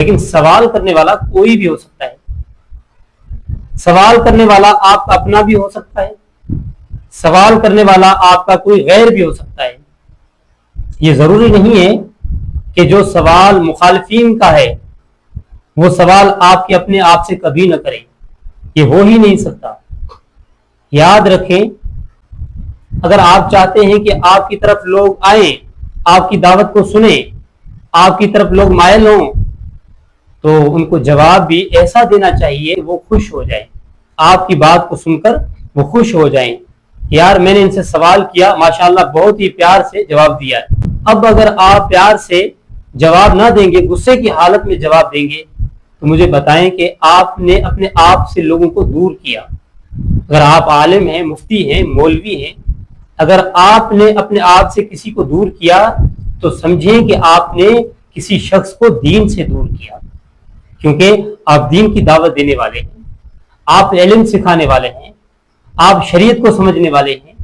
لیکن سوال کرنے والا کوئی بھی ہو سکتا ہے. سوال کرنے والا آپ کا اپنا بھی ہو سکتا ہے, سوال کرنے والا آپ کا کوئی غیر بھی ہو سکتا ہے. یہ ضروری نہیں ہے کہ جو سوال مخالفین کا ہے وہ سوال آپ کے اپنے آپ سے کبھی نہ کریں, یہ ہو ہی نہیں سکتا. یاد رکھیں, اگر آپ چاہتے ہیں کہ آپ کی طرف لوگ آئیں, آپ کی دعوت کو سنیں, آپ کی طرف لوگ مائل ہوں, تو ان کو جواب بھی ایسا دینا چاہیے وہ خوش ہو جائیں, آپ کی بات کو سن کر وہ خوش ہو جائیں. یار میں نے ان سے سوال کیا, ماشاءاللہ بہت ہی پیار سے جواب دیا. اب اگر آپ پیار سے جواب نہ دیں گے, غصے کی حالت میں جواب دیں گے, تو مجھے بتائیں کہ آپ نے اپنے آپ سے لوگوں کو دور کیا. اگر آپ عالم ہیں, مفتی ہیں, مولوی ہیں, اگر آپ نے اپنے آپ سے کسی کو دور کیا تو سمجھیں کہ آپ نے کسی شخص کو دین سے دور کیا, کیونکہ آپ دین کی دعوت دینے والے ہیں, آپ علم سکھانے والے ہیں, آپ شریعت کو سمجھنے والے ہیں.